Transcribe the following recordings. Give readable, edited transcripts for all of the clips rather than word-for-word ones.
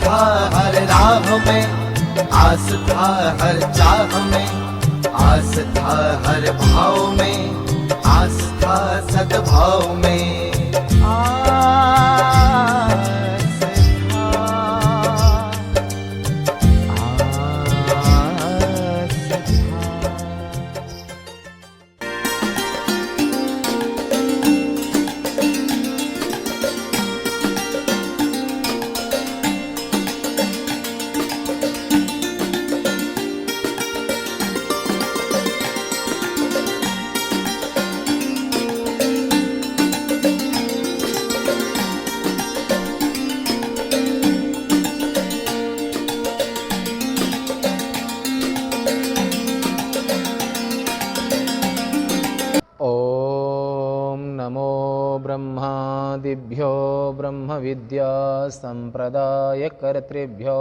था हर राह में, आस था हर चाह में, आस था हर भाव में, आस था सद्भाव में। ब्रह्मादिभ्यो ब्रह्मविद्या संप्रदायकर्तृभ्यो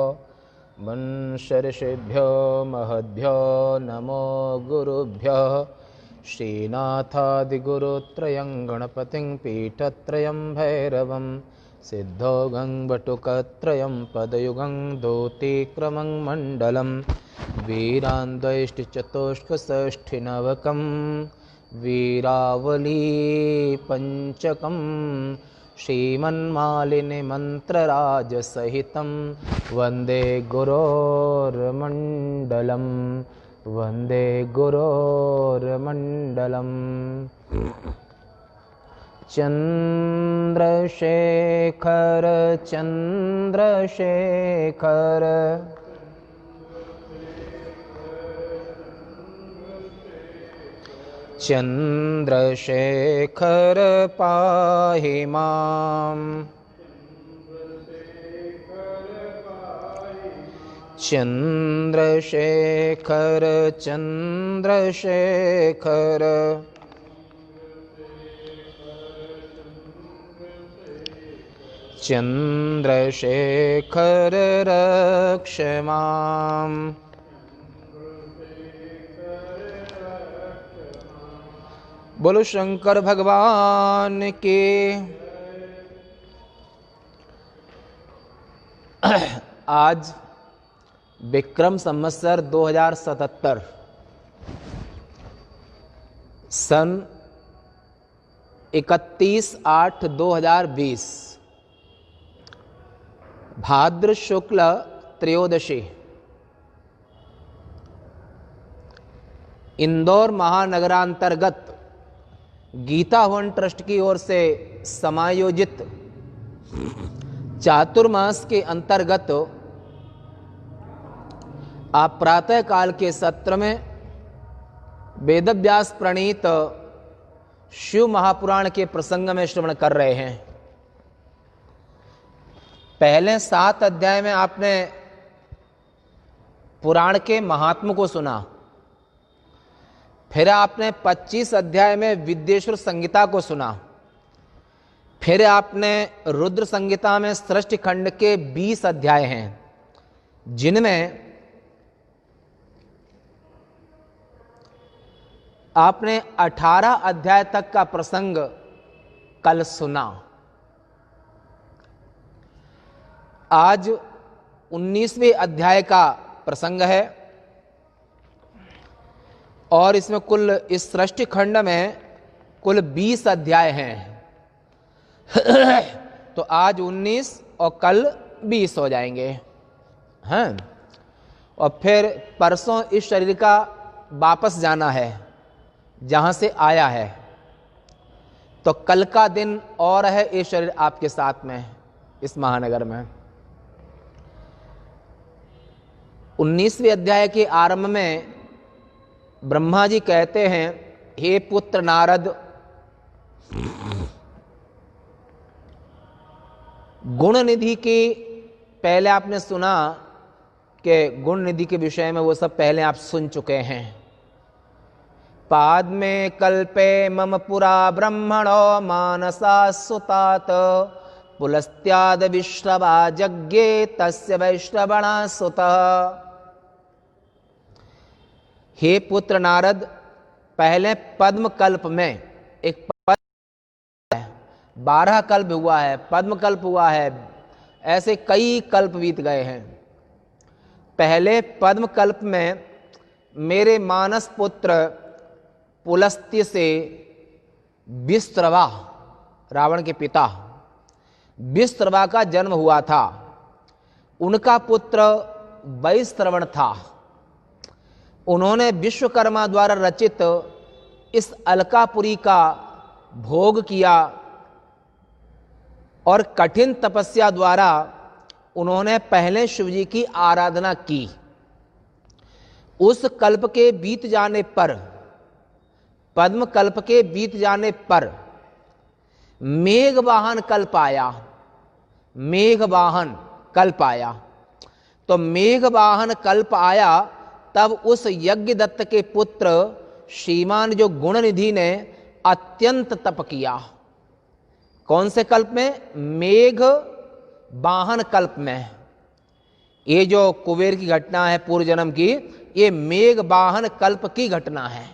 वंशऋषिभ्यो महद्भ्यो नमो गुरुभ्यः। श्रीनाथादिगुरुत्रयं गणपतिं पीठत्रयं भैरवं सिद्धौघं वटुकत्रयं पदयुगं दूतीक्रमं मण्डलं वीरान्द्वैष्टिचतुष्कषष्ठिनवकं वीरावली पंचकं श्रीमन्मालिनी मंत्रराजसहितं वन्दे गुरोर्मण्डलं वन्दे गुरोर्मण्डलम्। चन्द्रशेखर चन्द्रशेखर चन्द्रशेखर पाहि माम्। चन्द्रशेखर चन्द्रशेखर चन्द्रशेखर रक्ष माम्। बोलो शंकर भगवान के। आज विक्रम संवत्सर 2077 सन 31/8/2020 भाद्र शुक्ल त्रयोदशी इंदौर महानगरांतर्गत गीता हवन ट्रस्ट की ओर से समायोजित चातुर्मास के अंतर्गत आप प्रातः काल के सत्र में वेदव्यास प्रणीत शिव महापुराण के प्रसंग में श्रवण कर रहे हैं। पहले 7 अध्याय में आपने पुराण के महात्म को सुना, फिर आपने 25 अध्याय में विद्येश्वर संहिता को सुना, फिर आपने रुद्र संहिता में सृष्टि खंड के 20 अध्याय हैं, जिनमें आपने 18 अध्याय तक का प्रसंग कल सुना। आज 19वें अध्याय का प्रसंग है और इसमें कुल इस सृष्टि खंड में कुल 20 अध्याय हैं। तो आज 19 और कल 20 हो जाएंगे हैं। और फिर परसों इस शरीर का वापस जाना है जहां से आया है। तो कल का दिन और है ये शरीर आपके साथ में इस महानगर में। 19वें अध्याय के आरंभ में ब्रह्मा जी कहते हैं, हे पुत्र नारद, गुण निधि की पहले आपने सुना कि गुण निधि के विषय में वो सब पहले आप सुन चुके हैं। पाद में कल्पे मम पुरा ब्रह्मणो मानसा सुतात पुलस्त्याद विश्रवा यज्ञे तस्य वैश्रवणा सुतः। हे पुत्र नारद, पहले पद्म कल्प में एक 12 कल्प हुआ है, पद्म कल्प हुआ है, ऐसे कई कल्प बीत गए हैं। पहले पद्म कल्प में मेरे मानस पुत्र पुलस्त्य से विस्त्रवा, रावण के पिता विस्त्रवा का जन्म हुआ था। उनका पुत्र वैश्रवण था। उन्होंने विश्वकर्मा द्वारा रचित इस अलकापुरी का भोग किया और कठिन तपस्या द्वारा उन्होंने पहले शिवजी की आराधना की। उस कल्प के बीत जाने पर, पद्म कल्प के बीत जाने पर मेघवाहन कल्प आया। मेघवाहन कल्प आया। तो मेघवाहन कल्प आया, तब उस यज्ञदत्त के पुत्र श्रीमान जो गुणनिधि ने अत्यंत तप किया। कौन से कल्प में? मेघ वाहन कल्प में। ये जो कुबेर की घटना है पूर्व जन्म की, ये मेघ वाहन कल्प की घटना है।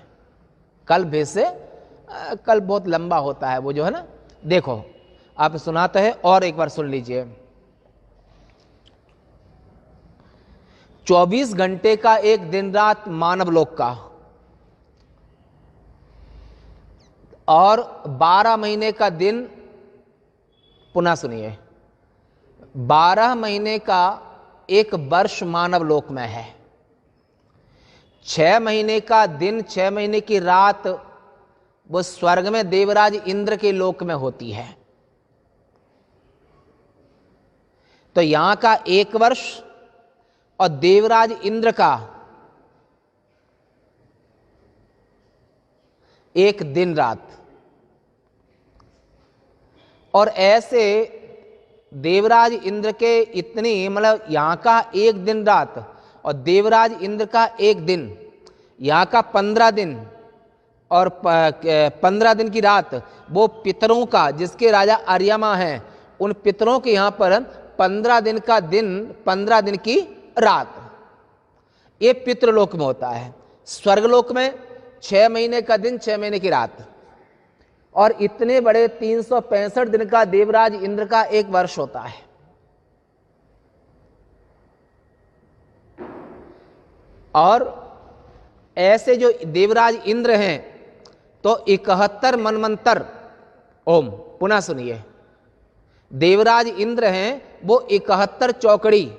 कल्प से कल्प बहुत लंबा होता है वो जो है ना। देखो आप सुनाते हैं और एक बार सुन लीजिए। 24 घंटे का एक दिन रात मानव लोक का, और 12 महीने का दिन, पुनः सुनिए, 12 महीने का एक वर्ष मानव लोक में है। 6 महीने का दिन, 6 महीने की रात वो स्वर्ग में देवराज इंद्र के लोक में होती है। तो यहां का एक वर्ष और देवराज इंद्र का एक दिन रात, और ऐसे देवराज इंद्र के इतनी, मतलब यहां का एक दिन रात और देवराज इंद्र का एक दिन, यहां का 15 दिन और 15 दिन की रात वो पितरों का, जिसके राजा अर्यमा हैं, उन पितरों के यहां पर 15 दिन का दिन, 15 दिन की रात, ये पितृलोक में होता है। स्वर्गलोक में 6 महीने का दिन, 6 महीने की रात, और इतने बड़े 365 दिन का देवराज इंद्र का एक वर्ष होता है। और ऐसे जो देवराज इंद्र हैं, तो 71 मनवंतर, ओम पुनः सुनिए, देवराज इंद्र हैं वो 71 चौकड़ी,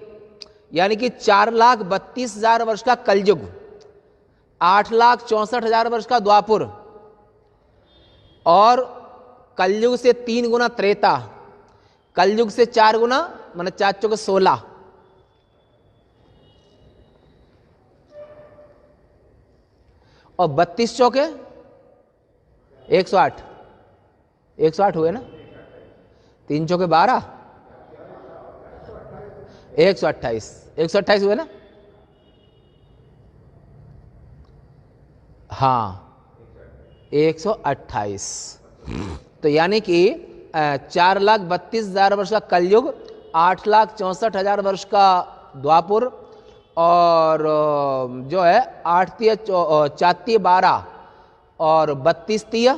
यानी कि 4,32,000 वर्ष का कलयुग, 8,64,000 वर्ष का द्वापुर, और कलयुग से 3 गुना त्रेता, कलयुग से 4 गुना, माने 4 चौके 16, और 32 चौके 108, 108 हुए ना, 3 चौके 12, 128, 128 हुए ना। हाँ 128। तो यानी कि 4,32,000 वर्ष का कलयुग, 8,64,000 वर्ष का द्वापुर, और जो है 8 तिया 4 12 और 32 तिया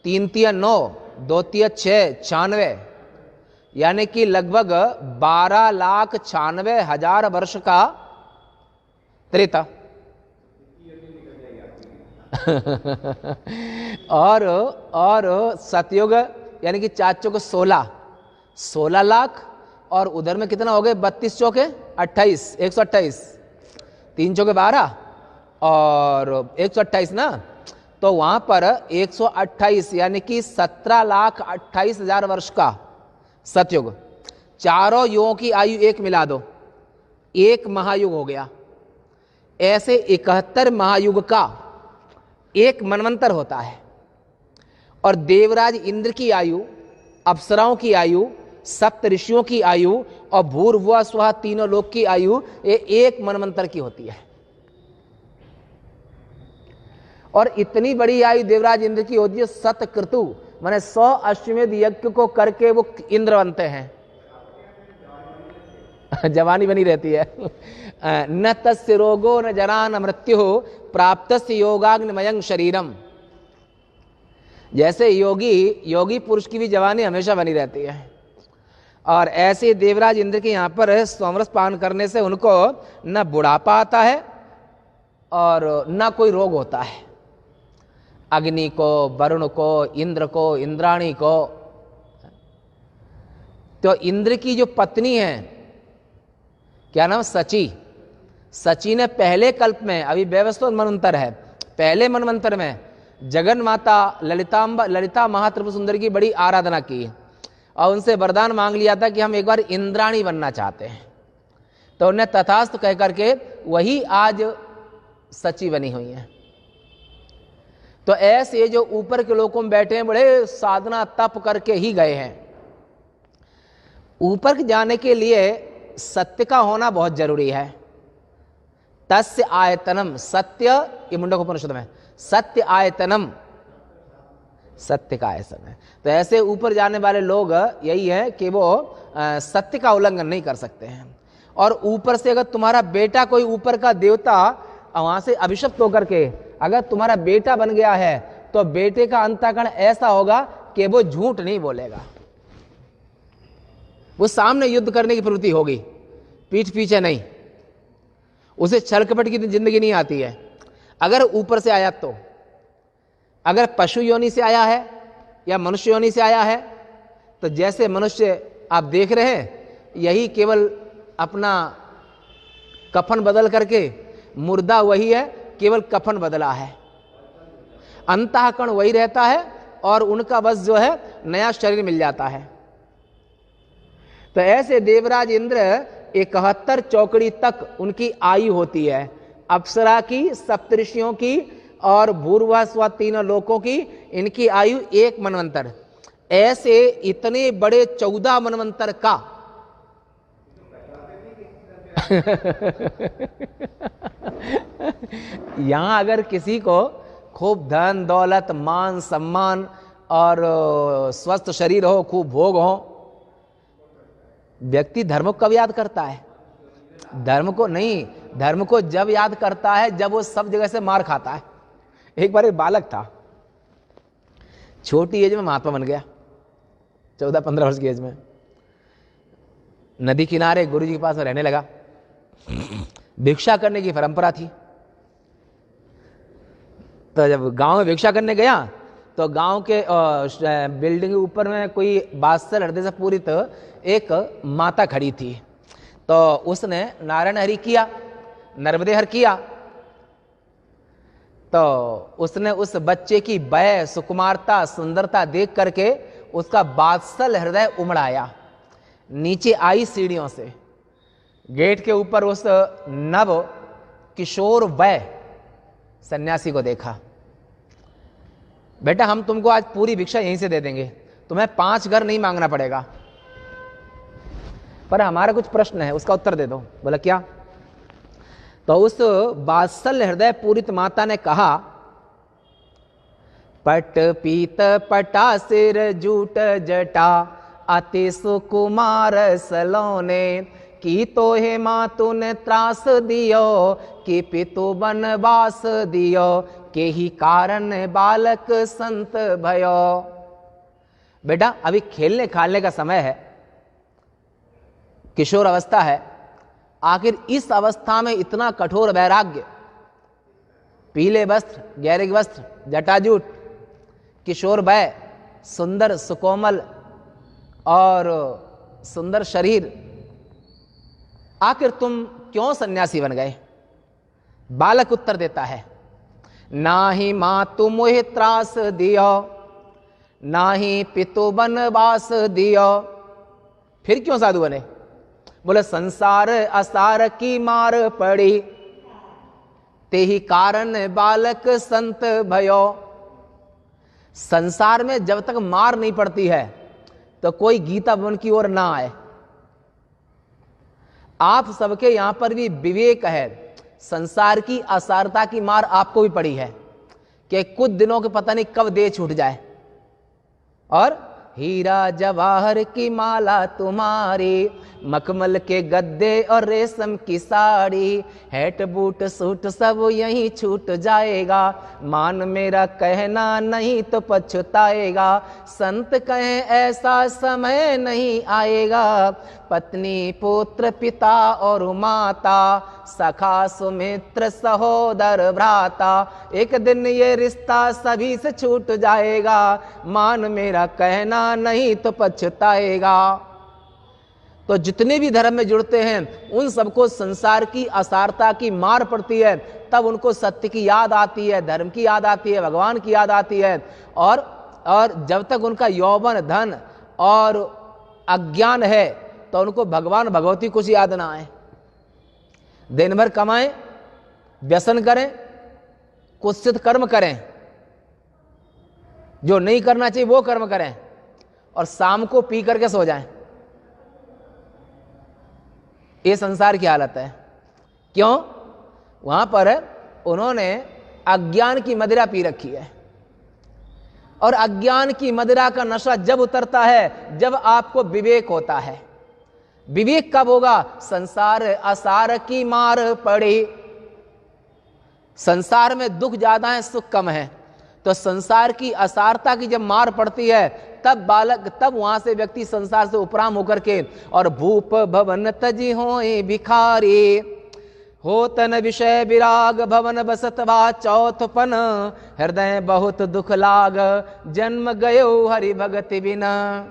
3 तिया 9 2 तिया 6 96, यानी कि लगभग 12,96,000 वर्ष का त्रेता। और सतयुग यानी कि 4 चौके 16 लाख, और उधर में कितना हो गए 32 चौके 28, 128, 3 चौके 12 और 128 ना, तो वहां पर 128 यानी कि 17,28,000 वर्ष का सतयुग। चारों युगों की आयु एक मिला दो, एक महायुग हो गया। ऐसे 71 महायुग का एक मनवंतर होता है। और देवराज इंद्र की आयु, अप्सराओं की आयु, सप्त ऋषियों की आयु और भूर्भुवः स्वः तीनों लोक की आयु, ये एक मनवंतर की होती है। और इतनी बड़ी आयु देवराज इंद्र की होती है, सतक्रतु माने 100 अश्वमेध यज्ञ को करके वो इंद्र बनते हैं। जवानी बनी रहती है। न तस्य रोगो न जरा न मृत्यु प्राप्तस्य योगाग्निमयं शरीरम। जैसे योगी पुरुष की भी जवानी हमेशा बनी रहती है। और ऐसे देवराज इंद्र के यहाँ पर सोमरस पान करने से उनको न बुढ़ापा आता है और न कोई रोग होता है। अग्नि को, वरुण को, इंद्र को, इंद्राणी को। तो इंद्र की जो पत्नी है, क्या नाम, सची, सची ने पहले कल्प में, अभी वैवस्वत मनवंतर है, पहले मनवंतर में जगन माता ललिता महात्रिपुर सुंदरी की बड़ी आराधना की और उनसे वरदान मांग लिया था कि हम एक बार इंद्राणी बनना चाहते हैं। तो उन्हें तथास्तु कह करके वही आज सची बनी हुई है। तो ऐसे जो ऊपर के लोगों में बैठे हैं, बड़े साधना तप करके ही गए हैं। ऊपर जाने के लिए सत्य का होना बहुत जरूरी है। तस्य आयतनम, सत्य, ये मुंडकोपनिषद में, सत्य आयतनम, सत्य का आयतन है। तो ऐसे ऊपर जाने वाले लोग यही है कि वो सत्य का उल्लंघन नहीं कर सकते हैं। और ऊपर से अगर तुम्हारा बेटा कोई ऊपर का देवता वहां से अभिशप्त होकर के अगर तुम्हारा बेटा बन गया है, तो बेटे का अंतःकरण ऐसा होगा कि वो झूठ नहीं बोलेगा, वो सामने युद्ध करने की प्रवृत्ति होगी, पीठ पीछे नहीं। उसे छल कपट की जिंदगी नहीं आती है। अगर ऊपर से आया तो, अगर पशु योनि से आया है या मनुष्य योनि से आया है, तो जैसे मनुष्य आप देख रहे हैं, यही केवल अपना कफन बदल करके, मुर्दा वही है, केवल कफन बदला है, अंतःकरण वही रहता है और उनका बस जो है नया शरीर मिल जाता है। तो ऐसे देवराज इंद्र 71 चौकड़ी तक उनकी आयु होती है। अप्सरा की, सप्तऋषियों की और भूर्वा स्व तीनों लोकों की, इनकी आयु 1 मनवंतर। ऐसे इतने बड़े 14 मनवंतर का यहां अगर किसी को खूब धन दौलत, मान सम्मान और स्वस्थ शरीर हो, खूब भोग हो, व्यक्ति धर्म को कब याद करता है? धर्म को नहीं, धर्म को जब याद करता है जब वो सब जगह से मार खाता है। एक बार एक बालक था, छोटी एज में महात्मा बन गया, 14-15 वर्ष की एज में। नदी किनारे गुरु जी के पास में रहने लगा। भिक्षा करने की परंपरा थी। तो जब गांव में भिक्षा करने गया तो गांव के बिल्डिंग के ऊपर में कोई बादशाह हृदय से पूरित एक माता खड़ी थी। तो उसने नारायण हरि किया, नर्मदे हर किया। तो उसने उस बच्चे की वय, सुकुमारता, सुंदरता देख करके उसका बादशाह हृदय उमड़ाया। नीचे आई सीढ़ियों से, गेट के ऊपर उस नव किशोर वय सन्यासी को देखा। बेटा, हम तुमको आज पूरी भिक्षा यहीं से दे देंगे, तुम्हें 5 घर नहीं मांगना पड़ेगा, पर हमारा कुछ प्रश्न है, उसका उत्तर दे दो। बोला क्या? तो उस वात्सल्य हृदय पूरित माता ने कहा, पट पीत पटा सिर जूट जटा अति सुकुमार सलोने की तो हे मातु ने त्रास दियो कि पितु बनवास दियो के ही कारण बालक संत भयो। बेटा, अभी खेलने खालने का समय है, किशोर अवस्था है, आखिर इस अवस्था में इतना कठोर वैराग्य, पीले वस्त्र, गहरे वस्त्र, जटाजूट, किशोर वय, सुंदर सुकोमल और सुंदर शरीर, आखिर तुम क्यों सन्यासी बन गए? बालक उत्तर देता है, ना ही मातु मोहि त्रास दियो, ना ही पितु बनवास दियो। फिर क्यों साधु बने? बोले, संसार असार की मार पड़ी, ते ही कारण बालक संत भयो। संसार में जब तक मार नहीं पड़ती है तो कोई गीता भवन की ओर ना आए। आप सबके यहां पर भी विवेक है, संसार की असारता की मार आपको भी पड़ी है कि कुछ दिनों के पता नहीं कब देह छूट जाए। और हीरा जवाहर की माला तुम्हारी मखमल के गद्दे और रेशम की साड़ी, हैट बूट सूट सब यहीं छूट जाएगा, मान मेरा कहना नहीं तो पछताएगा, संत कहें ऐसा समय नहीं आएगा, पत्नी पुत्र पिता और माता, सखा सुमित्र सहोदर भ्राता, एक दिन ये रिश्ता सभी से छूट जाएगा, मान मेरा कहना नहीं तो पछताएगा। तो जितने भी धर्म में जुड़ते हैं उन सबको संसार की असारता की मार पड़ती है, तब उनको सत्य की याद आती है, धर्म की याद आती है, भगवान की याद आती है। और जब तक उनका यौवन धन और अज्ञान है तो उनको भगवान भगवती कुछ याद ना आए। दिन भर कमाएं, व्यसन करें, कुत्सित कर्म करें, जो नहीं करना चाहिए वो कर्म करें, और शाम को पी करके सो जाएं। ये संसार की हालत है। क्यों? वहां पर उन्होंने अज्ञान की मदिरा पी रखी है, और अज्ञान की मदिरा का नशा जब उतरता है जब आपको विवेक होता है। विवेक कब होगा? संसार असार की मार पड़ी। संसार में दुख ज्यादा है, सुख कम है, तो संसार की असारता की जब मार पड़ती है तब वहां से व्यक्ति संसार से उपराम होकर के, और भूप भवन तजी होए भिखारी, हो तन विषय विराग भवन बसतवा चौथपन, हृदय बहुत दुख लाग जन्म गयो हरि भगति बिना,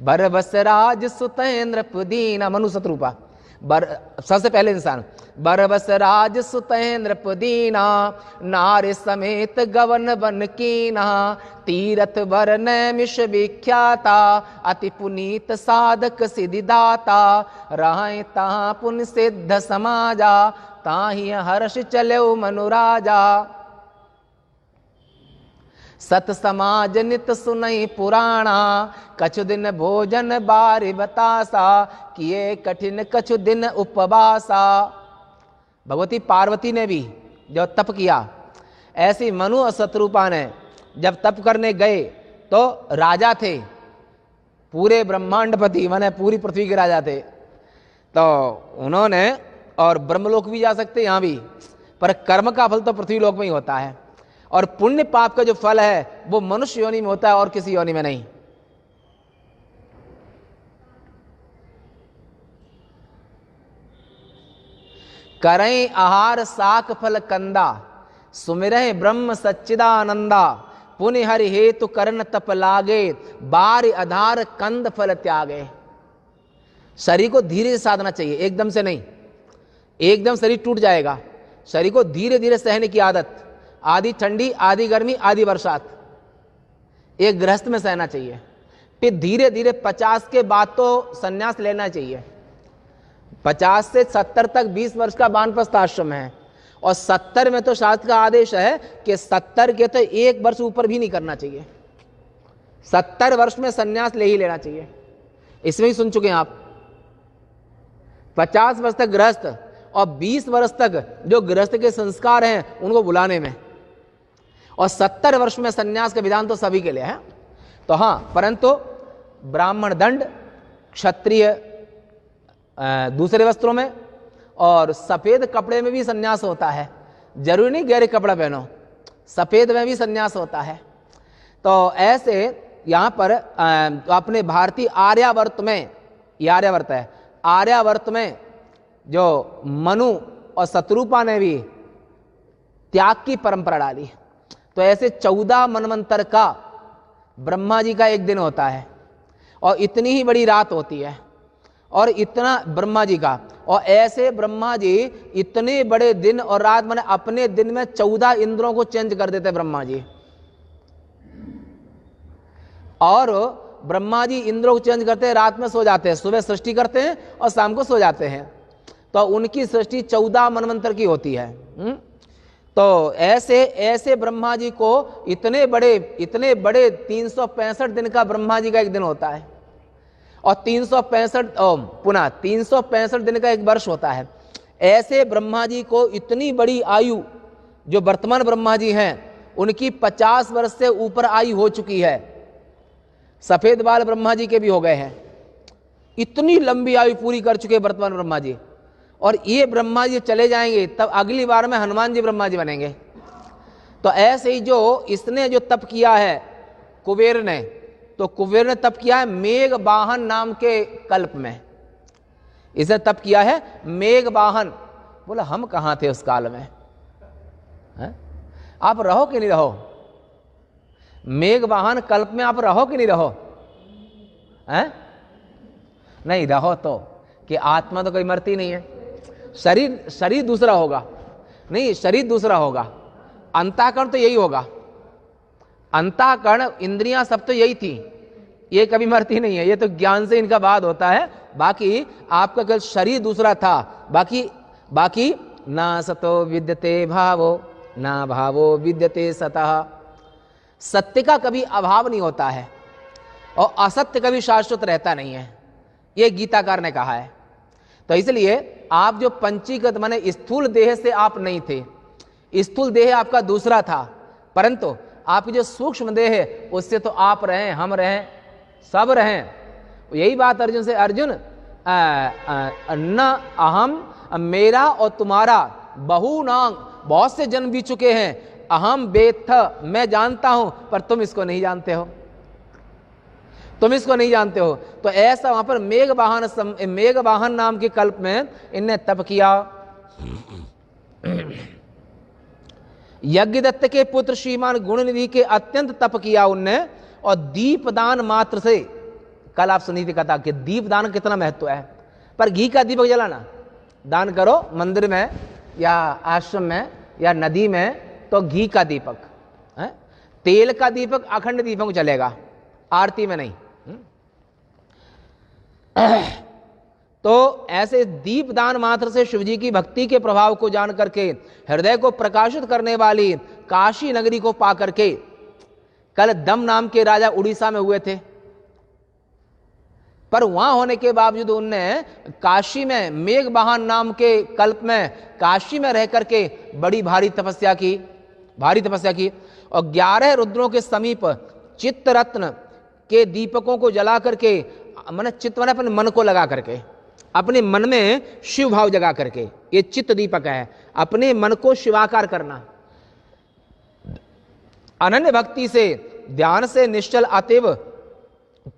बरबस राज सुतेंद्र पुदीना। मनु शत्रुपा सबसे पहले इंसान। बरबस राज सुतेंद्र पुदीना, नार समेत गवन बन कीना, तीरथ वर नैमिष विख्याता, अति पुनीत साधक सिद्धिदाता, रहे तहाँ पुण्य सिद्ध समाजा, ताहि हर्ष चलो मनुराजा, सत समाज नित सुनई पुराणा, कछु दिन भोजन बारि बतासा, किए कठिन कछु दिन उपवासा। भगवती पार्वती ने भी जब तप किया, ऐसी मनु और शत्रुपा ने जब तप करने गए तो राजा थे, पूरे ब्रह्मांडपति माने पूरी पृथ्वी के राजा थे, तो उन्होंने, और ब्रह्मलोक भी जा सकते यहां भी, पर कर्म का फल तो पृथ्वी लोक में ही होता है, और पुण्य पाप का जो फल है वो मनुष्य योनि में होता है और किसी योनि में नहीं। करें आहार साक फल कंदा, सुमिरह ब्रह्म सच्चिदानंदा, पुण्य हरि हेतु करण तप लागे, बार आधार कंद फल त्यागे। शरीर को धीरे से साधना चाहिए, एकदम से नहीं, एकदम शरीर टूट जाएगा। शरीर को धीरे धीरे सहने की आदत, आधी ठंडी आधी गर्मी आधी बरसात, एक गृहस्थ में सहना चाहिए। फिर धीरे धीरे 50 के बाद तो संन्यास लेना चाहिए। 50 से 70 तक 20 वर्ष का वानप्रस्थ आश्रम है, और 70 में तो शास्त्र का आदेश है कि 70 के तो 1 वर्ष ऊपर भी नहीं करना चाहिए। 70 वर्ष में संन्यास ले ही लेना चाहिए। इसमें ही सुन चुके हैं आप। 50 वर्ष तक गृहस्थ और 20 वर्ष तक जो गृहस्थ के संस्कार हैं उनको बुलाने में, और 70 वर्ष में संन्यास का विधान तो सभी के लिए है। तो हाँ, परंतु ब्राह्मण दंड, क्षत्रिय दूसरे वस्त्रों में, और सफेद कपड़े में भी संन्यास होता है। जरूरी नहीं गहरे कपड़ा पहनो, सफेद में भी संन्यास होता है। तो ऐसे यहाँ पर अपने भारतीय आर्यावर्त में, ये आर्यावर्त है, आर्यावर्त में जो मनु और शत्रुपा ने भी त्याग की परंपरा डाली। तो ऐसे 14 मनवंतर का ब्रह्मा जी का एक दिन होता है, और इतनी ही बड़ी रात होती है, और इतना ब्रह्मा जी का, और ऐसे ब्रह्मा जी इतने बड़े दिन और रात, माने अपने दिन में 14 इंद्रों को चेंज कर देते ब्रह्मा जी। और ब्रह्मा जी इंद्रों को चेंज करते हैं, रात में सो जाते हैं, सुबह सृष्टि करते हैं और शाम को सो जाते हैं। तो उनकी सृष्टि 14 मनवंतर की होती है। तो ऐसे ब्रह्मा जी को इतने बड़े 365 दिन का ब्रह्मा जी का एक दिन होता है, और 365 दिन का एक वर्ष होता है। ऐसे ब्रह्मा जी को इतनी बड़ी आयु, जो वर्तमान ब्रह्मा जी हैं उनकी 50 वर्ष से ऊपर आयु हो चुकी है। सफेद बाल ब्रह्मा जी के भी हो गए हैं, इतनी लंबी आयु पूरी कर चुके वर्तमान ब्रह्मा जी, और ये ब्रह्मा जी चले जाएंगे तब अगली बार में हनुमान जी ब्रह्मा जी बनेंगे। तो ऐसे ही जो इसने जो तप किया है कुबेर ने, तो कुबेर ने तप किया है मेघवाहन नाम के कल्प में। इसने तप किया है मेघवाहन। बोला हम कहां थे उस काल में? है? आप रहो कि नहीं रहो? मेघवाहन कल्प में आप रहो कि नहीं रहो? हैं? नहीं रहो तो कि आत्मा तो कोई मरती नहीं है। शरीर दूसरा होगा, नहीं शरीर दूसरा होगा, अंतःकरण तो यही होगा। अंतःकरण इंद्रियां सब तो यही थी, ये कभी मरती नहीं है, ये तो ज्ञान से इनका बाद होता है। बाकी आपका केवल शरीर दूसरा था, बाकी ना सतो विद्यते भावो ना भावो विद्यते सतः। सत्य का कभी अभाव नहीं होता है और असत्य कभी शाश्वत रहता नहीं है, ये गीताकार ने कहा है। तो इसलिए आप जो पंचीकृत माने स्थूल देह से आप नहीं थे, स्थूल देह आपका दूसरा था, परंतु आपकी जो सूक्ष्म देह है उससे तो आप रहे, हम रहे, सब रहे। यही बात अर्जुन से, अर्जुन न अहम, मेरा और तुम्हारा बहुनांग, बहुत से जन्म बीत चुके हैं, अहम वेत्थ, मैं जानता हूं, पर तुम इसको नहीं जानते हो, तुम इसको नहीं जानते हो। तो ऐसा वहां पर मेघवाहन नाम के कल्प में इनने तप किया। यज्ञदत्त के पुत्र श्रीमान गुणनिधि के अत्यंत तप किया उनने, और दीपदान मात्र से, कल आप सुनी थी कथा कि दीपदान का कितना महत्व है। पर घी का दीपक जलाना, दान करो मंदिर में या आश्रम में या नदी में, तो घी का दीपक है, तेल का दीपक अखंड दीपक चलेगा, आरती में नहीं। तो ऐसे दीपदान मात्र से शिवजी की भक्ति के प्रभाव को जान करके, हृदय को प्रकाशित करने वाली काशी नगरी को पा करके, कल दम नाम के राजा उड़ीसा में हुए थे, पर वहां होने के बावजूद उनने काशी में मेघवाहन नाम के कल्प में काशी में रह करके बड़ी भारी तपस्या की, और 11 रुद्रों के समीप चित्त रत्न के दीपकों को जला करके, मन चित्त मन अपने मन को लगा करके, अपने मन में शिव भाव जगा करके, ये चित्त दीपक है, अपने मन को शिवाकार करना, अनन्य भक्ति से ध्यान से निश्चल अतीव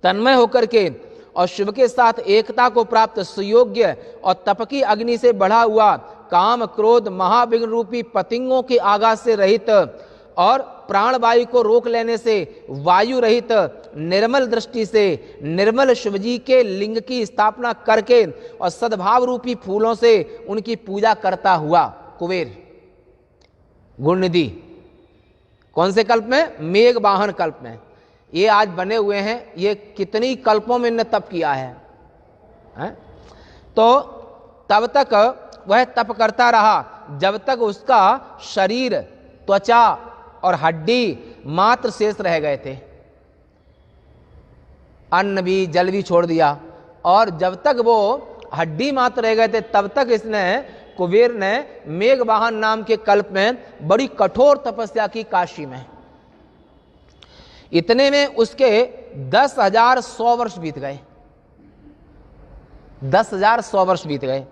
तन्मय होकर के और शिव के साथ एकता को प्राप्त सुयोग्य और तप की अग्नि से बढ़ा हुआ, काम क्रोध महाविघ्न रूपी पतिंगों के आघात से रहित और प्राणवायु को रोक लेने से वायु रहित निर्मल दृष्टि से निर्मल शिवजी के लिंग की स्थापना करके और सद्भाव रूपी फूलों से उनकी पूजा करता हुआ कुबेर गुणनिधि, कौन से कल्प में? मेघवाहन कल्प में। ये आज बने हुए हैं, ये कितनी कल्पों में इन्होंने तप किया है? तो तब तक वह तप करता रहा जब तक उसका शरीर, त्वचा और हड्डी मात्र शेष रह गए थे, अन्न भी जल भी छोड़ दिया, और जब तक वो हड्डी मात्र रह गए थे तब तक इसने, कुबेर ने मेघवाहन नाम के कल्प में बड़ी कठोर तपस्या की काशी में। इतने में उसके 10,100 वर्ष बीत गए, 10,100 वर्ष बीत गए,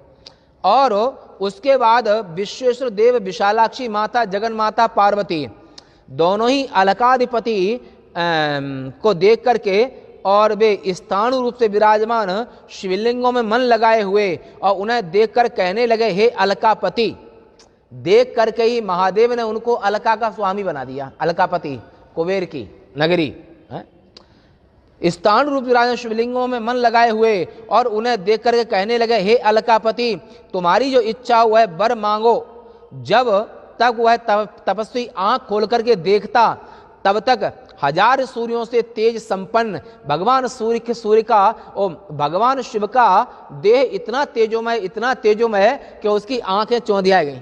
और उसके बाद विश्वेश्वर देव, विशालाक्षी माता, जगन माता पार्वती दोनों ही अलकाधिपति को देख करके, और वे स्थाणु रूप से विराजमान शिवलिंगों में मन लगाए हुए, और उन्हें देखकर कहने लगे, हे अलकापति। देख करके ही महादेव ने उनको अलका का स्वामी बना दिया, अलकापति कुबेर की नगरी है। स्थाणु रूप विराजमान शिवलिंगों में मन लगाए हुए और उन्हें देख करके कहने लगे, हे अलकापति, तुम्हारी जो इच्छा वह वर मांगो। जब तक वह तपस्वी आंख खोल करके देखता, तब तक 1000 सूर्यों से तेज संपन्न भगवान सूर्य का और भगवान शिव का देह इतना तेजोमय कि उसकी आंखें चौंधिया गई।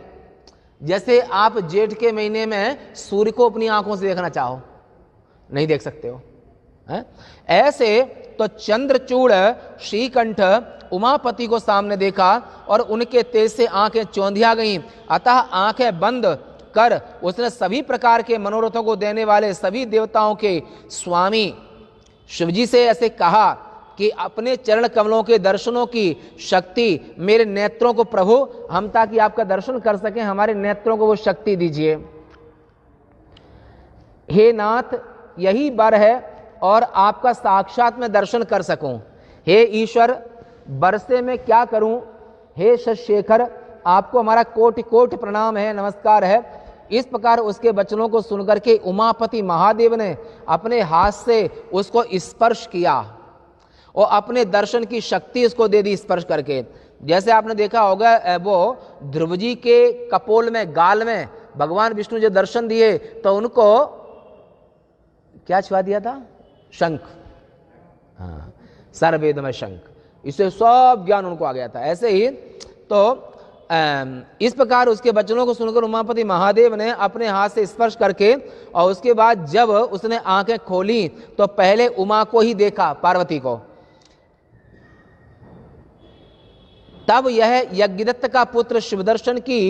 जैसे आप जेठ के महीने में सूर्य को अपनी आंखों से देखना चाहो, नहीं देख सकते हो है? ऐसे तो चंद्रचूड़ श्रीकंठ उमापति को सामने देखा और उनके तेज से आंखें चौंधिया गईं। अतः आंखें बंद कर उसने सभी प्रकार के मनोरथों को देने वाले सभी देवताओं के स्वामी शिवजी से ऐसे कहा कि अपने चरण कमलों के दर्शनों की शक्ति मेरे नेत्रों को प्रभु, हम ताकि आपका दर्शन कर सकें, हमारे नेत्रों को वो शक्ति दीजिए। हे नाथ, यही वर है और आपका साक्षात मैं दर्शन कर सकूं। हे ईश्वर, बरसे में क्या करूं। हे शशेखर, आपको हमारा कोटि कोटि प्रणाम है, नमस्कार है। इस प्रकार उसके वचनों को सुनकर के उमापति महादेव ने अपने हाथ से उसको स्पर्श किया और अपने दर्शन की शक्ति उसको दे दी स्पर्श करके। जैसे आपने देखा होगा वो ध्रुव जी के कपोल में, गाल में भगवान विष्णु जो दर्शन दिए तो उनको क्या छुआ दिया था? शंख। हाँ, सर्ववेदमय शंख, इससे सब ज्ञान उनको आ गया था। ऐसे ही तो इस प्रकार उसके वचनों को सुनकर उमापति महादेव ने अपने हाथ से स्पर्श करके और उसके बाद जब उसने आंखें खोली तो पहले उमा को ही देखा, पार्वती को। तब यह यज्ञदत्त का पुत्र शिवदर्शन की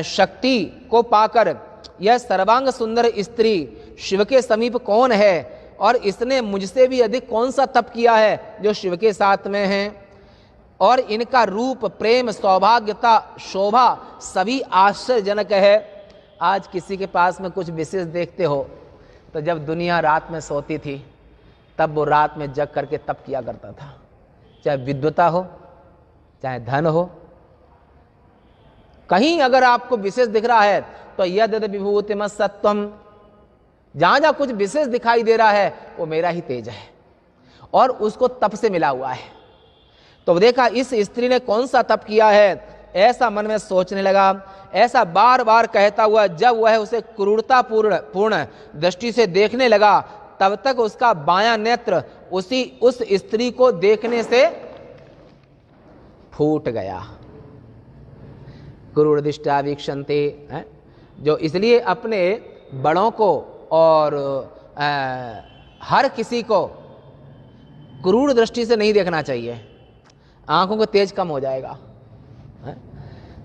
शक्ति को पाकर यह सर्वांग सुंदर स्त्री शिव के समीप कौन है और इसने मुझसे भी अधिक कौन सा तप किया है जो शिव के साथ में है, और इनका रूप, प्रेम, सौभाग्यता, शोभा सभी आश्चर्यजनक है। आज किसी के पास में कुछ विशेष देखते हो तो जब दुनिया रात में सोती थी तब वो रात में जग करके तप किया करता था, चाहे विद्वता हो चाहे धन हो। कहीं अगर आपको विशेष दिख रहा है तो यद विभूतिम सत्वम, जहां जहां कुछ विशेष दिखाई दे रहा है वो मेरा ही तेज है और उसको तप से मिला हुआ है। तो देखा इस स्त्री ने कौन सा तप किया है, ऐसा मन में सोचने लगा। ऐसा बार बार कहता हुआ जब वह उसे क्रूरता पूर्ण दृष्टि से देखने लगा तब तक उसका बायां नेत्र उस स्त्री को देखने से फूट गया। क्रूर दृष्टा वीक्षन्ते, जो इसलिए अपने बड़ों को और हर किसी को क्रूर दृष्टि से नहीं देखना चाहिए, आंखों का तेज कम हो जाएगा।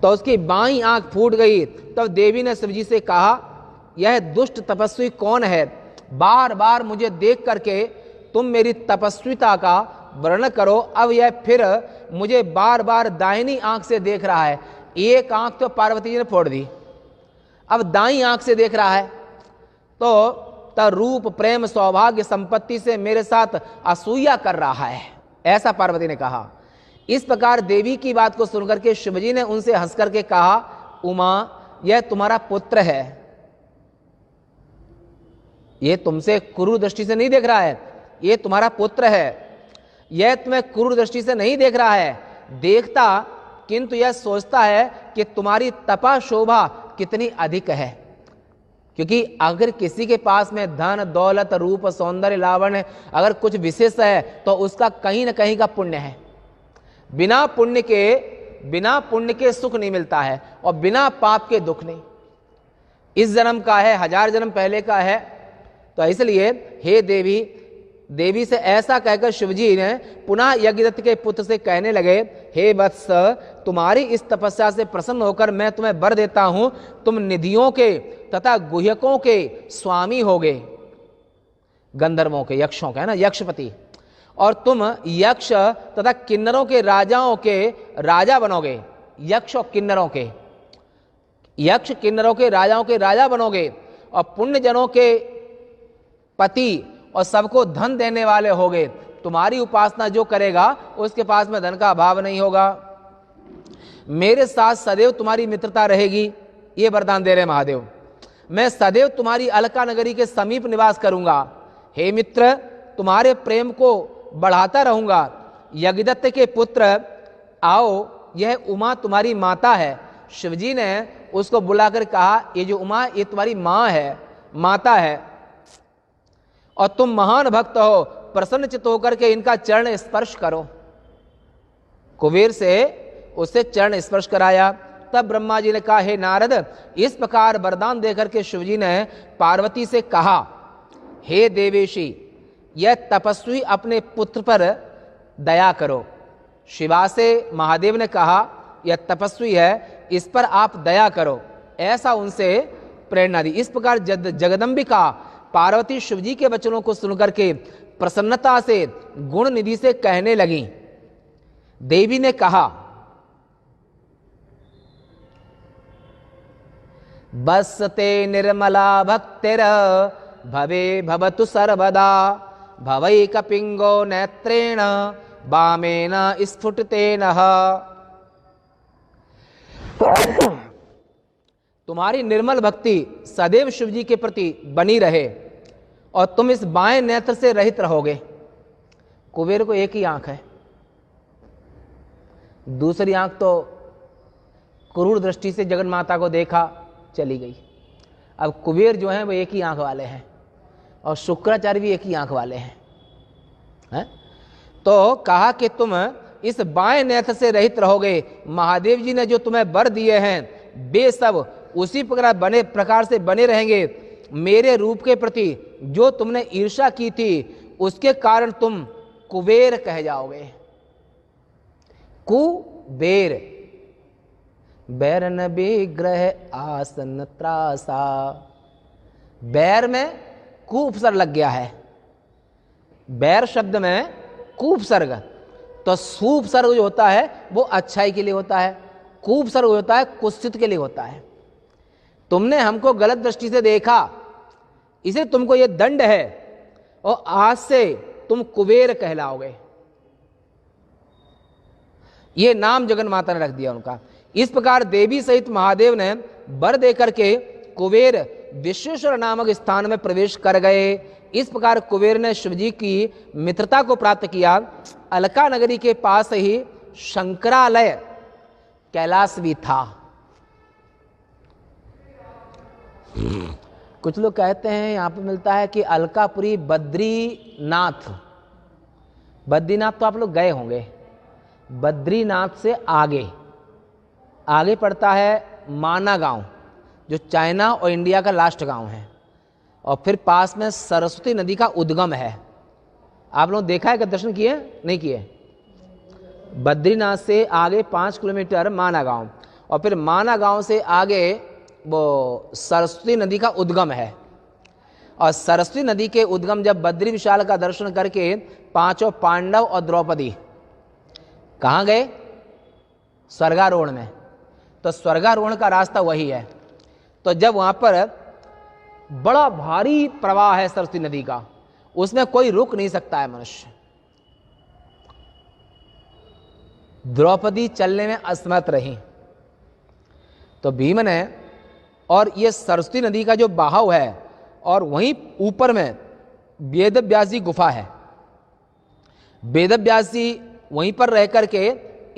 तो उसकी बाईं आंख फूट गई। तब देवी ने शिवजी से कहा, यह दुष्ट तपस्वी कौन है? बार बार मुझे देख करके तुम मेरी तपस्विता का वर्णन करो। अब यह फिर मुझे बार बार दाहिनी आंख से देख रहा है। एक आंख तो पार्वती जी ने फोड़ दी, अब दाईं आंख से देख रहा है। तो रूप, प्रेम, सौभाग्य, संपत्ति से मेरे साथ असूया कर रहा है, ऐसा पार्वती ने कहा। इस प्रकार देवी की बात को सुनकर के शिवजी ने उनसे हंस करके कहा, उमा, यह तुम्हारा पुत्र है, यह तुमसे क्रूर दृष्टि से नहीं देख रहा है, यह तुम्हारा पुत्र है, यह तुम्हें क्रूर दृष्टि से नहीं देख रहा है, देखता किंतु यह सोचता है कि तुम्हारी तपा शोभा कितनी अधिक है। क्योंकि अगर किसी के पास में धन, दौलत, रूप, सौंदर्य, लावण्य अगर कुछ विशेष है तो उसका कहीं न कहीं का पुण्य है। बिना पुण्य के सुख नहीं मिलता है और बिना पाप के दुख नहीं। इस जन्म का है, 1000 जन्म पहले का है। तो इसलिए हे देवी से ऐसा कहकर शिवजी ने पुनः यज्ञदत्त के पुत्र से कहने लगे, हे वत्स, तुम्हारी इस तपस्या से प्रसन्न होकर मैं तुम्हें वर देता हूं, तुम निधियों के तथा गुह्यकों के स्वामी होगे, गंधर्वों के, यक्षों के, है ना, यक्षपति, और तुम यक्ष तथा किन्नरों के राजाओं के राजा बनोगे। यक्ष और किन्नरों के, यक्ष किन्नरों के राजाओं के राजा बनोगे और पुण्य जनों के पति और सबको धन देने वाले होगे। तुम्हारी उपासना जो करेगा उसके पास में धन का अभाव नहीं होगा। मेरे साथ सदैव तुम्हारी मित्रता रहेगी, ये वरदान दे रहे महादेव। मैं सदैव तुम्हारी अलका नगरी के समीप निवास करूंगा। हे मित्र, तुम्हारे प्रेम को बढ़ाता रहूंगा। यज्ञदत्त के पुत्र, आओ, यह उमा तुम्हारी माता है। शिवजी ने उसको बुलाकर कहा, ये जो उमा, ये तुम्हारी माँ है, माता है, और तुम महान भक्त हो, प्रसन्न चित्त होकर के इनका चरण स्पर्श करो। कुबेर से उससे चरण स्पर्श कराया। तब ब्रह्मा जी ने कहा, हे नारद, इस प्रकार वरदान देकर के शिवजी ने पार्वती से कहा, हे देवेशी, यह तपस्वी अपने पुत्र पर दया करो। शिवा से महादेव ने कहा, यह तपस्वी है, इस पर आप दया करो, ऐसा उनसे प्रेरणा दी। इस प्रकार जगदम्बिका पार्वती शिव जी के वचनों को सुनकर के प्रसन्नता से गुण निधि से कहने लगी। देवी ने कहा, बसते निर्मला भक्तिर भवे भवतु सर्वदा भवैक पिंगो नेत्रेण वामेन स्फुटतेन। तुम्हारी निर्मल भक्ति सदैव शिव जी के प्रति बनी रहे और तुम इस बाएं नेत्र से रहित रहोगे। कुबेर को एक ही आंख है, दूसरी आंख तो क्रूर दृष्टि से जगन माता को देखा, चली गई। अब कुबेर जो है वो एक ही आंख वाले हैं और शुक्राचार्य भी एक ही आंख वाले हैं। तो कहा कि तुम इस बाएं नेत्र से रहित रहोगे। महादेव जी ने जो तुम्हें वर दिए हैं वे सब उसी प्रकार से बने रहेंगे। मेरे रूप के प्रति जो तुमने ईर्ष्या की थी उसके कारण तुम कुबेर कह जाओगे। कुबेर, बैरन विग्रह आसन त्रासा। बैर में कु उपसर्ग लग गया है, बैर शब्द में कु उपसर्ग, तो सु उपसर्ग जो होता है वो अच्छाई के लिए होता है, कु उपसर्ग होता है कुत्सित के लिए होता है। तुमने हमको गलत दृष्टि से देखा इसलिए तुमको ये दंड है और आज से तुम कुबेर कहलाओगे। ये नाम जगन माता ने रख दिया उनका। इस प्रकार देवी सहित महादेव ने वर देकर के कुबेर विश्वेश्वर नामक स्थान में प्रवेश कर गए। इस प्रकार कुबेर ने शिवजी की मित्रता को प्राप्त किया। अलका नगरी के पास ही शंकरालय कैलाश भी था। कुछ लोग कहते हैं यहाँ पर मिलता है कि अलकापुरी बद्रीनाथ। बद्रीनाथ तो आप लोग गए होंगे। बद्रीनाथ से आगे पड़ता है माना गांव, जो चाइना और इंडिया का लास्ट गांव है, और फिर पास में सरस्वती नदी का उद्गम है। आप लोग देखा है कि दर्शन किए नहीं किए? बद्रीनाथ से आगे 5 किलोमीटर माना गांव, और फिर माना गांव से आगे वो सरस्वती नदी का उद्गम है। और सरस्वती नदी के उद्गम जब बद्री विशाल का दर्शन करके पांचों पांडव और द्रौपदी कहाँ गए? स्वर्गारोहण में। तो स्वर्गारोहण का रास्ता वही है। तो जब वहाँ पर बड़ा भारी प्रवाह है सरस्वती नदी का, उसमें कोई रुक नहीं सकता है मनुष्य। द्रौपदी चलने में असमर्थ रही तो भीम ने, और ये सरस्वती नदी का जो बहाव है और वहीं ऊपर में वेदव्यास जी गुफा है। वेदव्यास जी वहीं पर रह करके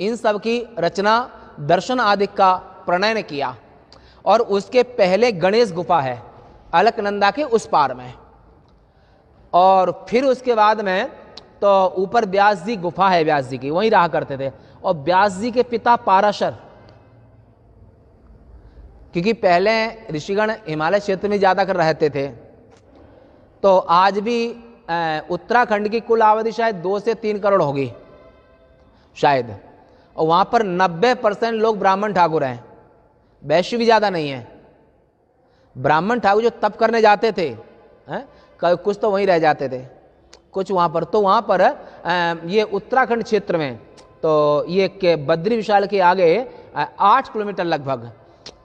इन सब की रचना दर्शन आदि का प्रणयन किया। और उसके पहले गणेश गुफा है अलकनंदा के उस पार में, और फिर उसके बाद में तो ऊपर व्यास जी गुफा है, व्यास जी की वहीं रहा करते थे। और व्यास जी के पिता पाराशर, क्योंकि पहले ऋषिगण हिमालय क्षेत्र में ज़्यादा कर रहते थे, तो आज भी उत्तराखंड की कुल आबादी शायद 2 से 3 करोड़ होगी शायद, और वहाँ पर 90% लोग ब्राह्मण ठाकुर हैं, वैश्य भी ज़्यादा नहीं है। ब्राह्मण ठाकुर जो तप करने जाते थे कुछ तो वहीं रह जाते थे, कुछ वहाँ पर। तो वहाँ पर ये उत्तराखंड क्षेत्र में तो ये के बद्री विशाल के आगे 8 किलोमीटर लगभग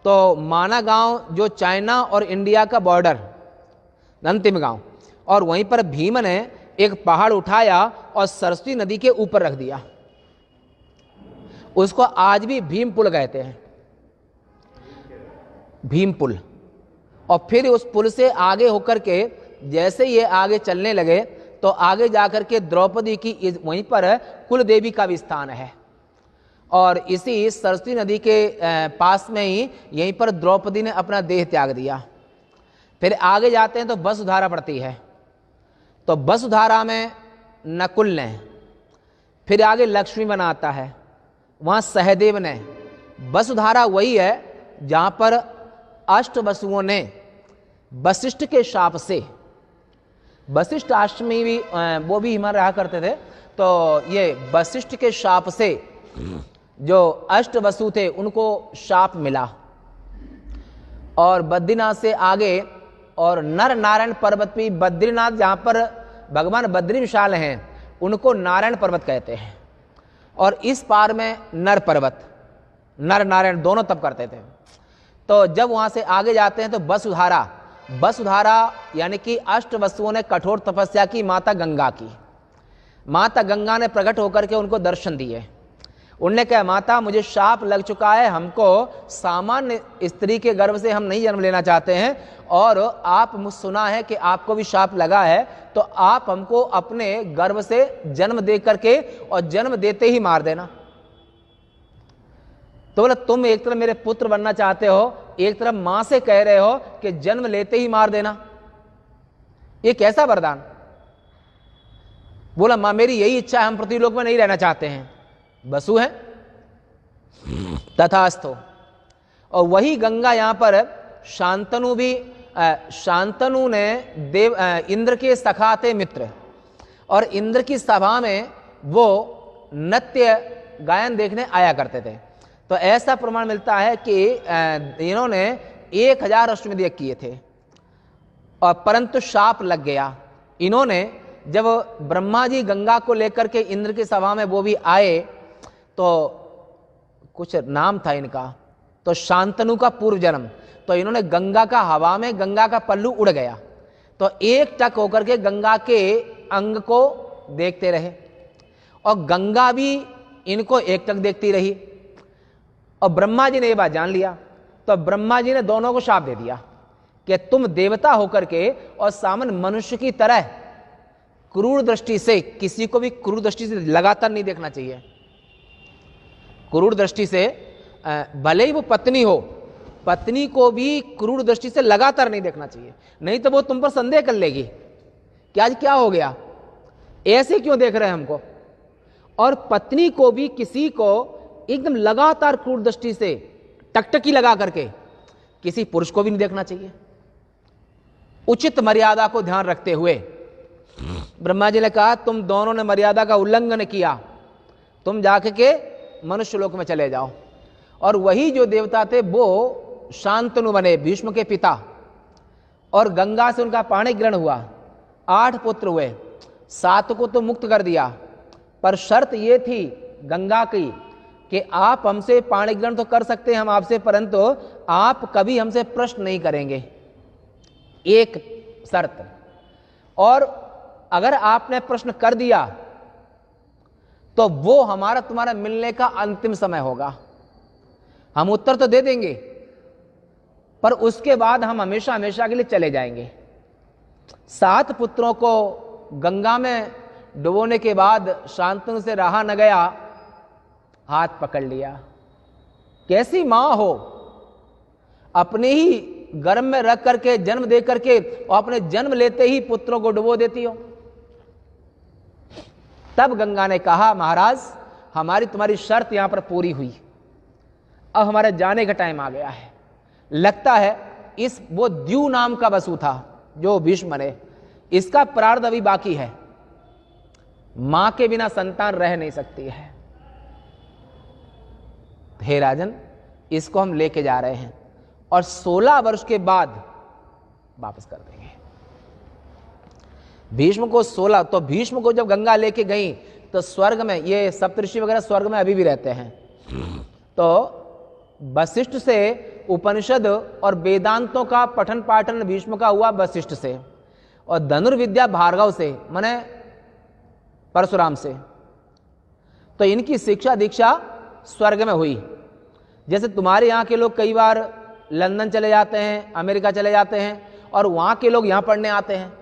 तो माना गांव जो चाइना और इंडिया का बॉर्डर, अंतिम गांव, और वहीं पर भीम ने एक पहाड़ उठाया और सरस्वती नदी के ऊपर रख दिया। उसको आज भी भीम पुल कहते हैं, भीम पुल। और फिर उस पुल से आगे होकर के जैसे ये आगे चलने लगे तो आगे जाकर के द्रौपदी की वहीं पर कुल देवी का भी स्थान है। और इसी सरस्वती नदी के पास में ही यहीं पर द्रौपदी ने अपना देह त्याग दिया। फिर आगे जाते हैं तो वसुधारा पड़ती है, तो वसुधारा में नकुल ने, फिर आगे लक्ष्मी बनाता है, वहाँ सहदेव ने। वसुधारा वही है जहाँ पर अष्ट वसुओं ने वशिष्ठ के शाप से, वशिष्ठ आश्रमी भी वो भी हिमालय रहा करते थे, तो ये वशिष्ठ के शाप से जो अष्ट वसु थे उनको शाप मिला। और बद्रीनाथ से आगे और नर नारायण पर्वत भी, बद्रीनाथ जहाँ पर भगवान बद्री विशाल हैं उनको नारायण पर्वत कहते हैं। और इस पार में नर पर्वत, नर नारायण दोनों तप करते थे। तो जब वहाँ से आगे जाते हैं तो वसुधारा यानी कि अष्ट वसुओं ने कठोर तपस्या की माता गंगा की। माता गंगा ने प्रकट होकर के उनको दर्शन दिए। उनने कहा, माता मुझे शाप लग चुका है, हमको सामान्य स्त्री के गर्भ से हम नहीं जन्म लेना चाहते हैं, और आप सुना है कि आपको भी शाप लगा है, तो आप हमको अपने गर्भ से जन्म दे करके और जन्म देते ही मार देना। तो बोला, तुम एक तरफ मेरे पुत्र बनना चाहते हो, एक तरफ मां से कह रहे हो कि जन्म लेते ही मार देना, ये कैसा वरदान? बोला, मां मेरी यही इच्छा है, हम पृथ्वीलोक में नहीं रहना चाहते हैं। वसु है, तथास्तु। और वही गंगा यहां पर शांतनु ने इंद्र के सखा थे मित्र, और इंद्र की सभा में वो नृत्य गायन देखने आया करते थे। तो ऐसा प्रमाण मिलता है कि इन्होंने 1000 अश्वमेध यज्ञ किए थे, और परंतु शाप लग गया। इन्होंने जब ब्रह्मा जी गंगा को लेकर के इंद्र की सभा में वो भी आए, तो कुछ नाम था इनका, तो शांतनु का पूर्व जन्म, तो इन्होंने गंगा का, हवा में गंगा का पल्लू उड़ गया, तो एक टक होकर के गंगा के अंग को देखते रहे, और गंगा भी इनको एक टक देखती रही। और ब्रह्मा जी ने ये बात जान लिया, तो ब्रह्मा जी ने दोनों को शाप दे दिया कि तुम देवता होकर के और सामान्य मनुष्य की तरह क्रूर दृष्टि से, किसी को भी क्रूर दृष्टि से लगातार नहीं देखना चाहिए। क्रूर दृष्टि से, भले ही वो पत्नी हो, पत्नी को भी क्रूर दृष्टि से लगातार नहीं देखना चाहिए, नहीं तो वो तुम पर संदेह कर लेगी कि आज क्या हो गया, ऐसे क्यों देख रहे हैं हमको। और पत्नी को भी, किसी को एकदम लगातार क्रूर दृष्टि से टकटकी लगा करके किसी पुरुष को भी नहीं देखना चाहिए। उचित मर्यादा को ध्यान रखते हुए ब्रह्मा जी ने कहा, तुम दोनों ने मर्यादा का उल्लंघन किया, तुम जाके के मनुष्य लोक में चले जाओ। और वही जो देवता थे वो शांतनु बने, भीष्म के पिता, और गंगा से उनका पाणी ग्रहण हुआ, 8 पुत्र हुए, 7 को तो मुक्त कर दिया, पर शर्त ये थी गंगा की कि आप हमसे पाणी ग्रहण तो कर सकते हैं हम आपसे, परंतु आप कभी हमसे प्रश्न नहीं करेंगे, एक शर्त। और अगर आपने प्रश्न कर दिया तो वो हमारा तुम्हारा मिलने का अंतिम समय होगा। हम उत्तर तो दे देंगे, पर उसके बाद हम हमेशा हमेशा के लिए चले जाएंगे। 7 पुत्रों को गंगा में डुबोने के बाद शांतनु से रहा न गया, हाथ पकड़ लिया। कैसी मां हो, अपने ही गर्भ में रख करके, जन्म दे करके, और अपने जन्म लेते ही पुत्रों को डुबो देती हो। तब गंगा ने कहा, महाराज हमारी तुम्हारी शर्त यहां पर पूरी हुई, अब हमारे जाने का टाइम आ गया है। लगता है इस वो द्यू नाम का वसु था जो भीष्म ने, इसका प्रारब्ध अभी बाकी है, मां के बिना संतान रह नहीं सकती है। हे राजन, इसको हम लेके जा रहे हैं और 16 वर्ष के बाद वापस कर देंगे। भीष्म को 16, तो भीष्म को जब गंगा लेके गई तो स्वर्ग में, ये सप्तऋषि वगैरह स्वर्ग में अभी भी रहते हैं, तो वशिष्ठ से उपनिषद और वेदांतों का पठन पाठन भीष्म का हुआ वशिष्ठ से, और धनुर्विद्या भार्गव से, माने परशुराम से। तो इनकी शिक्षा दीक्षा स्वर्ग में हुई। जैसे तुम्हारे यहाँ के लोग कई बार लंदन चले जाते हैं, अमेरिका चले जाते हैं, और वहाँ के लोग यहाँ पढ़ने आते हैं,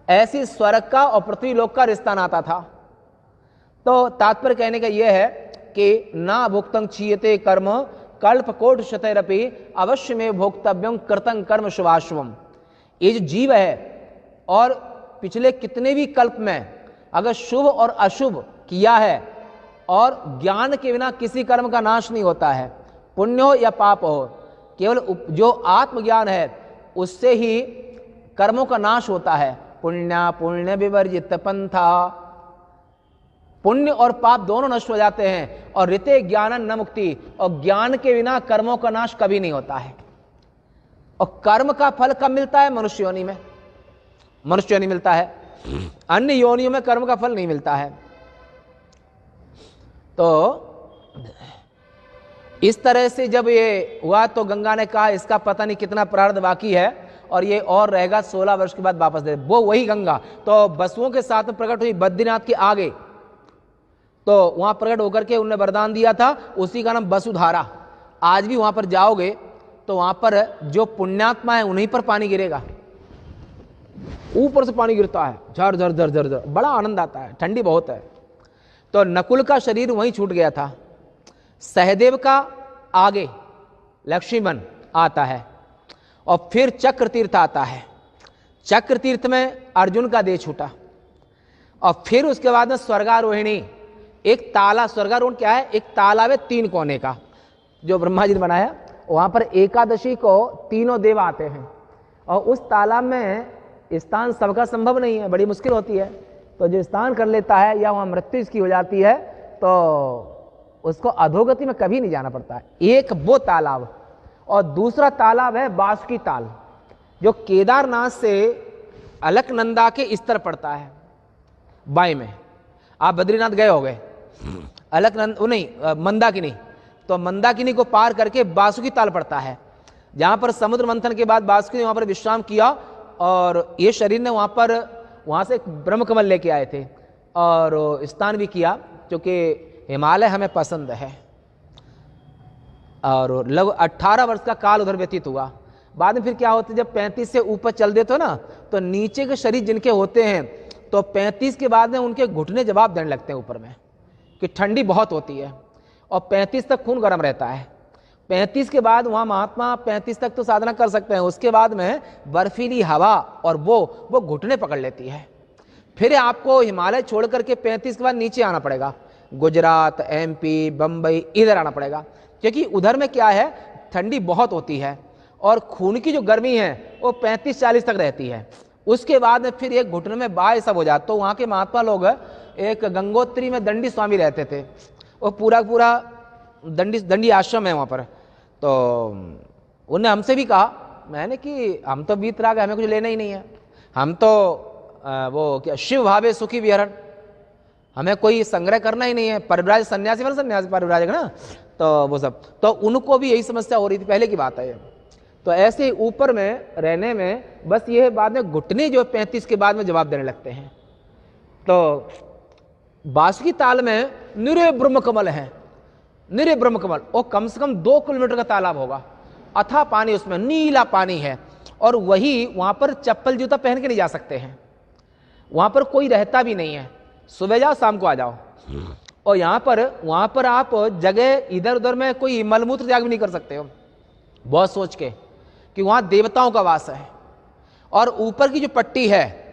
ऐसी स्वर्ग का और पृथ्वी लोक का रिश्ता नाता था। तो तात्पर्य कहने का यह है कि ना भुक्तं क्षीयते कर्म कल्पकोट शतैरपि अवश्य में भोक्तव्यम कृतं कर्म शुभाशुभम। ये जो जीव है, और पिछले कितने भी कल्प में अगर शुभ और अशुभ किया है, और ज्ञान के बिना किसी कर्म का नाश नहीं होता है, पुण्य हो या पाप हो, केवल जो आत्मज्ञान है उससे ही कर्मों का नाश होता है। पुण्य पुण्य विवर्जित पंथा, पुण्य और पाप दोनों नष्ट हो जाते हैं, और ऋते ज्ञान न मुक्ति, और ज्ञान के बिना कर्मों का नाश कभी नहीं होता है। और कर्म का फल कब मिलता है? मनुष्य योनि में। मनुष्य योनि मिलता है, अन्य योनियों में कर्म का फल नहीं मिलता है। तो इस तरह से जब ये हुआ तो गंगा ने कहा इसका पता नहीं कितना प्रारब्ध बाकी है और ये और रहेगा, 16 वर्ष के बाद वापस दे। वो वही गंगा तो वसुओं के साथ में प्रकट हुई बद्रीनाथ के आगे, तो वहां प्रकट होकर के उन्होंने वरदान दिया था, उसी का नाम वसुधारा। आज भी वहां पर जाओगे तो वहां पर जो पुण्यात्मा है उन्हीं पर पानी गिरेगा, ऊपर से पानी गिरता है, झर झर झर झर झर, बड़ा आनंद आता है, ठंडी बहुत है। तो नकुल का शरीर वहीं छूट गया था। सहदेव का आगे लक्ष्मण आता है और फिर चक्र तीर्थ आता है। चक्र तीर्थ में अर्जुन का देह छूटा और फिर उसके बाद में स्वर्गारोहिणी, एक ताला, स्वर्गारोहण क्या है? एक तालाब है 3 कोने का जो ब्रह्मा जी ने बनाया। वहां पर एकादशी को तीनों देव आते हैं और उस तालाब में स्नान सबका संभव नहीं है, बड़ी मुश्किल होती है। तो जो स्नान कर लेता है या वहां मृत्यु इसकी हो जाती है तो उसको अधोगति में कभी नहीं जाना पड़ता है। एक वो तालाब और दूसरा तालाब है बासुकी ताल, जो केदारनाथ से अलकनंदा के इस तरफ पड़ता है बाएं में। आप बद्रीनाथ गए हो गए, अलकनंद नहीं, मंदाकिनी, तो मंदाकिनी को पार करके बासुकी ताल पड़ता है, जहां पर समुद्र मंथन के बाद बासुकी ने वहां पर विश्राम किया और ये शरीर ने वहां से एक ब्रह्म कमल लेके आए थे और स्नान भी किया, क्योंकि हिमालय हमें पसंद है। और लगभग 18 वर्ष का काल उधर व्यतीत हुआ। बाद में फिर क्या होता है, जब 35 से ऊपर चल देते हो ना, तो नीचे के शरीर जिनके होते हैं तो 35 के बाद में उनके घुटने जवाब देने लगते हैं ऊपर में, कि ठंडी बहुत होती है और 35 तक खून गर्म रहता है। 35 के बाद वहाँ महात्मा 35 तक तो साधना कर सकते हैं, उसके बाद में बर्फीली हवा और वो घुटने पकड़ लेती है। फिर आपको हिमालय छोड़ करके 35 के बाद नीचे आना पड़ेगा, गुजरात, MP, बम्बई, इधर आना पड़ेगा, क्योंकि उधर में क्या है, ठंडी बहुत होती है और खून की जो गर्मी है वो 35-40 तक रहती है। उसके बाद में फिर एक घुटने में बाय सब हो जाता। तो वहाँ के महात्मा लोग एक गंगोत्री में दंडी स्वामी रहते थे, वो पूरा दंडी आश्रम है वहाँ पर। तो उन्होंने हमसे भी कहा, मैंने कि हम तो वीतराग, हमें कुछ लेना ही नहीं है, हम तो वो क्या शिव भावे सुखी विहरण, हमें कोई संग्रह करना ही नहीं है। परिव्राज सन्यासी वाला सन्यासी परिव्राजक ना, तो वो सब, तो उनको भी यही समस्या हो रही थी, पहले की बात है ये। तो ऐसे ऊपर में रहने में बस ये बाद में घुटने जो 35 के बाद में जवाब देने लगते हैं। तो बासुकी ताल में निरे ब्रह्म कमल है, निरे ब्रह्म कमल, और कम से कम 2 किलोमीटर का तालाब होगा, अथाह पानी, उसमें नीला पानी है। और वही वहां पर चप्पल जूता पहन के नहीं जा सकते हैं, वहां पर कोई रहता भी नहीं है, सुबह जाओ शाम को आ जाओ। और वहां पर आप जगह इधर उधर में कोई मलमूत्र त्याग भी नहीं कर सकते हो, बहुत सोच के, कि वहां देवताओं का वास है। और ऊपर की जो पट्टी है,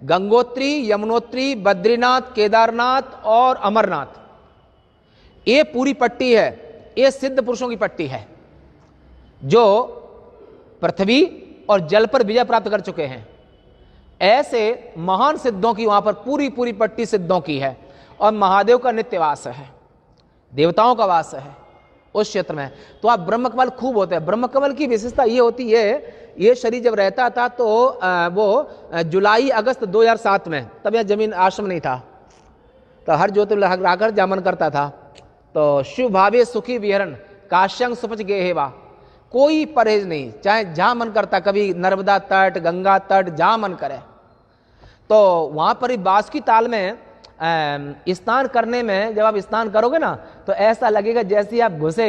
गंगोत्री, यमुनोत्री, बद्रीनाथ, केदारनाथ और अमरनाथ, ये पूरी पट्टी है, ये सिद्ध पुरुषों की पट्टी है जो पृथ्वी और जल पर विजय प्राप्त कर चुके हैं। ऐसे महान सिद्धों की वहां पर पूरी पट्टी सिद्धों की है। और महादेव का नित्यवास है, देवताओं का वास है उस क्षेत्र में। तो आप ब्रह्मकमल खूब होते हैं। ब्रह्मकमल की विशेषता ये होती है, ये शरीर जब रहता था तो वो जुलाई अगस्त 2007 में, तब यह जमीन आश्रम नहीं था, तो हर ज्योतिर्लिंग राकर जामन करता था। तो शिव भावे सुखी विहरण काश्यंग सुपच गेहेवा, कोई परहेज नहीं, चाहे जहां मन करता, कभी नर्मदा तट, गंगा तट, जहां मन करे। तो वहां पर बासुकी ताल में स्नान करने में, जब आप स्नान करोगे ना, तो ऐसा लगेगा जैसे आप घुसे,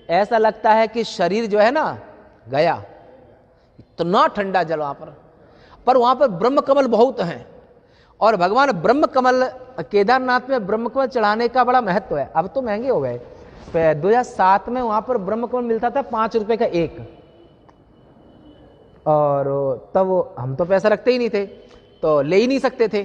ऐसा लगता है कि शरीर जो है ना गया, इतना ठंडा जल वहां पर वहां पर ब्रह्म कमल बहुत हैं। और भगवान ब्रह्म कमल, केदारनाथ में ब्रह्म कमल चढ़ाने का बड़ा महत्व है। अब तो महंगे हो गए, 2007 में वहां पर ब्रह्म कमल मिलता था 5 रुपए का एक, और तब हम तो पैसा रखते ही नहीं थे, तो ले ही नहीं सकते थे,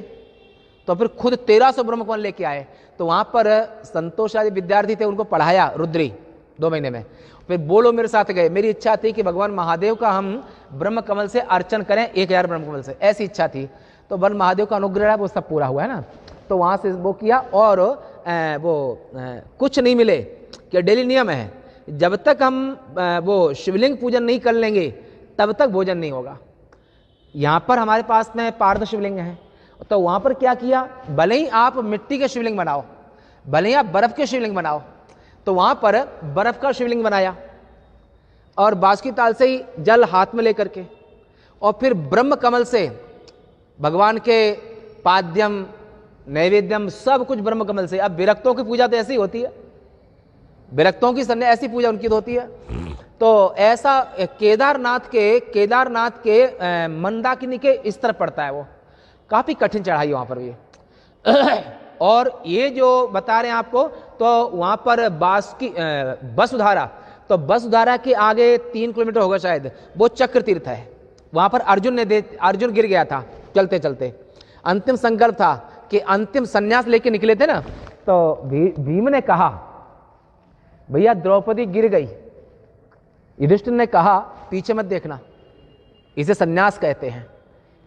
तो फिर खुद 1300 ब्रह्म कमल लेके आए। तो वहां पर संतोष आदि विद्यार्थी थे, उनको पढ़ाया रुद्री 2 महीने में। फिर बोलो मेरे साथ गए, मेरी इच्छा थी कि भगवान महादेव का हम ब्रह्म कमल से अर्चन करें, 1000 ब्रह्म कमल से, ऐसी इच्छा थी। तो बल महादेव का अनुग्रह है, वो सब पूरा हुआ है ना। तो वहां से वो किया, और कुछ नहीं मिले कि डेली नियम है, जब तक हम वो शिवलिंग पूजन नहीं कर लेंगे तब तक भोजन नहीं होगा। यहां पर हमारे पास में पार्थ शिवलिंग है, तो वहां पर क्या किया, भले ही आप मिट्टी के शिवलिंग बनाओ, भले ही आप बर्फ के शिवलिंग बनाओ, तो वहां पर बर्फ का शिवलिंग बनाया और बासुकी ताल से ही जल हाथ में लेकर के, और फिर ब्रह्म कमल से भगवान के पाद्यम नैवेद्यम सब कुछ ब्रह्म कमल से। अब विरक्तों की पूजा तो ऐसी होती है, विरक्तों की सन्ने ऐसी पूजा उनकी होती है। तो ऐसा केदारनाथ के मंदाकिनी के इस तरफ पड़ता है, वो काफी कठिन चढ़ाई वहां पर भी। और ये जो बता रहे हैं आपको, तो वहां पर बसुधारा, तो बसुधारा के आगे 3 किलोमीटर होगा शायद, वो चक्र तीर्थ है। वहां पर अर्जुन गिर गया था चलते चलते, अंतिम संकल्प था कि अंतिम संन्यास लेके निकले थे ना, तो भीम ने कहा भैया द्रौपदी गिर गई, युधिष्ठिर ने कहा पीछे मत देखना। इसे संन्यास कहते हैं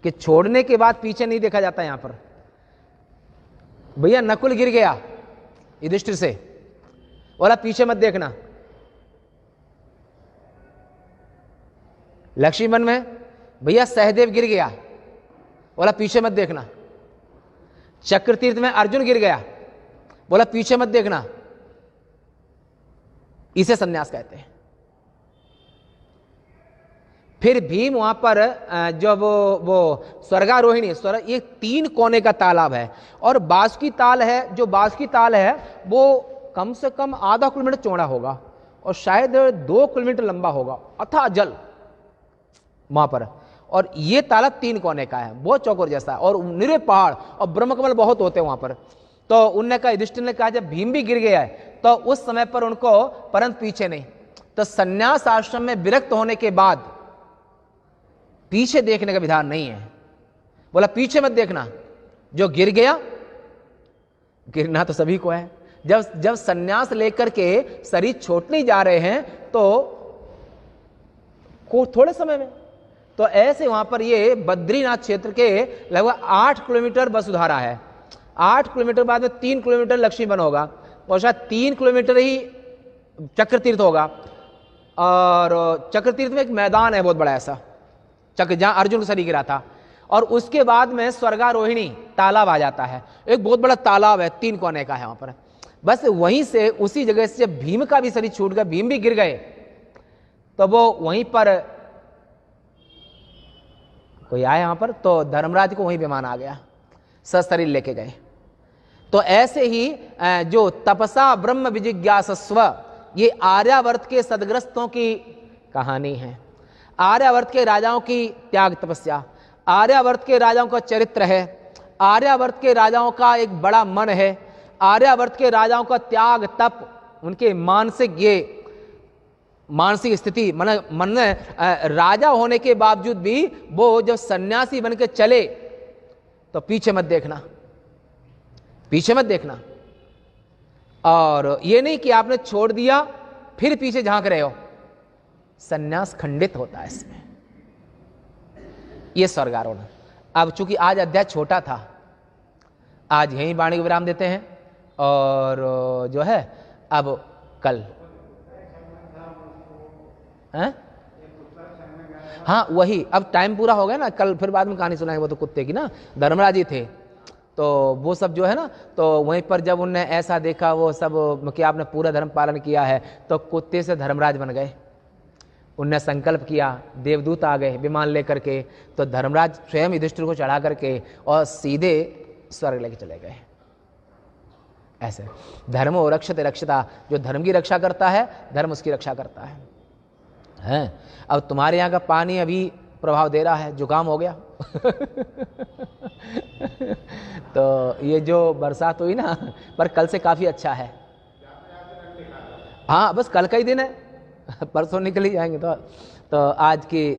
कि छोड़ने के बाद पीछे नहीं देखा जाता। यहां पर भैया नकुल गिर गया युधिष्ठिर से, बोला पीछे मत देखना। लक्ष्मण में भैया सहदेव गिर गया, बोला पीछे मत देखना। चक्रतीर्थ में अर्जुन गिर गया, बोला पीछे मत देखना। इसे संन्यास कहते हैं। फिर भीम वहां पर जो वो स्वर्गारोहिणी, ये 3 कोने का तालाब है, और बासुकी ताल है, जो बासुकी ताल है वो कम से कम आधा किलोमीटर चौड़ा होगा और शायद 2 किलोमीटर लंबा होगा, अथाह जल वहां पर। और ये तालाब 3 कोने का है, बहुत चौकोर जैसा, और निरे पहाड़ और ब्रह्मकमल बहुत होते हैं वहां पर। तो उनने कहा, युधिष्ठिर ने कहा जब भीम भी गिर गया है तो उस समय पर उनको परंतु पीछे नहीं। तो संन्यास आश्रम में विरक्त होने के बाद पीछे देखने का विधान नहीं है। बोला पीछे मत देखना, जो गिर गया, गिरना तो सभी को है। जब संन्यास लेकर के शरीर छोड़ने जा रहे हैं तो थोड़े समय में, तो ऐसे वहां पर ये बद्रीनाथ क्षेत्र के लगभग 8 किलोमीटर वसुधारा है, 8 किलोमीटर बाद में 3 किलोमीटर लक्ष्मीवन होगा, और शायद 3 किलोमीटर ही चक्रतीर्थ होगा। और चक्रतीर्थ में एक मैदान है बहुत बड़ा ऐसा, जहां अर्जुन शरीर गिरा था, और उसके बाद में स्वर्गारोहिणी तालाब आ जाता है, एक बहुत बड़ा तालाब है, 3 कोने का है वहां पर। बस वहीं से, उसी जगह से जब भीम का भी शरीर छूट गया, भीम भी गिर गए, तो वो वहीं पर कोई आया वहां पर, तो धर्मराज को वहीं विमान आ गया, सशरीर लेके गए। तो ऐसे ही जो तपसा ब्रह्म विजिज्ञासस्व, ये आर्यावर्त के सदग्रस्तों की कहानी है। आर्यावर्त के राजाओं की त्याग तपस्या, आर्यावर्त के राजाओं का चरित्र है, आर्यावर्त के राजाओं का एक बड़ा मन है, आर्यावर्त के राजाओं का त्याग तप, उनके मानसिक स्थिति, मन में राजा होने के बावजूद भी वो जब सन्यासी बन के चले तो पीछे मत देखना, पीछे मत देखना। और ये नहीं कि आपने छोड़ दिया फिर पीछे झांक रहे हो, सन्यास खंडित होता है इसमें। ये स्वर्गारोहण। अब चूंकि आज अध्याय छोटा था, आज यहीं वाणी को विराम देते हैं, और जो है अब कल है? हाँ वही, अब टाइम पूरा हो गया ना, कल फिर बाद में कहानी सुनाएंगे। वो तो कुत्ते की ना, धर्मराज जी थे, तो वो सब जो है ना, तो वहीं पर जब उनने ऐसा देखा वो सब कि आपने पूरा धर्म पालन किया है, तो कुत्ते से धर्मराज बन गए। उनने संकल्प किया, देवदूत आ गए विमान लेकर के, तो धर्मराज स्वयं युधिष्ठिर को चढ़ा करके और सीधे स्वर्ग लेके चले गए। ऐसे धर्मो रक्षते रक्षिता, जो धर्म की रक्षा करता है धर्म उसकी रक्षा करता है। अब तुम्हारे यहाँ का पानी अभी प्रभाव दे रहा है, जुकाम हो गया तो ये जो बरसात हुई ना, पर कल से काफी अच्छा है। हाँ बस कल का ही दिन है, परसों निकल ही जाएंगे। तो आज की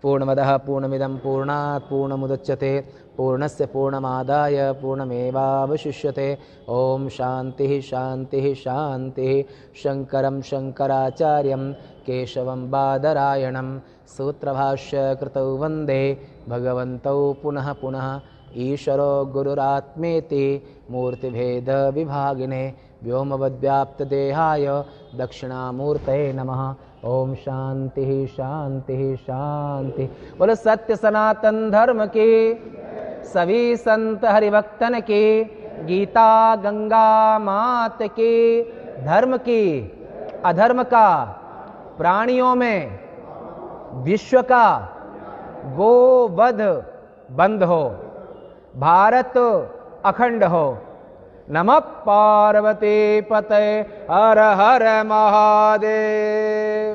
पूर्णमदः पूर्णमिदं पूर्णात् पूर्णमुदच्यते पूर्णस्य पूर्णमादाय पूर्णमेवावशिष्यते। ओम शांति शांति शांति। शंकरं शंकराचार्यं केशवं बादरायणं सूत्रभाष्य कृतौ वंदे भगवन्तौ पुनः पुनः ईश्वरो गुरुरात्मेति मूर्तिभेद विभागिने व्योमवद्व्याप्तदेहाय दक्षिणामूर्तये नमः। ओम शांति शांति शांति। बोलो सत्य सनातन धर्म के सभी संत हरिभक्तन के, गीता गंगा मात के, धर्म की अधर्म का, प्राणियों में विश्व का गोवध बंद हो, भारत अखंड हो। नमः पार्वती पते हर हर महादेव।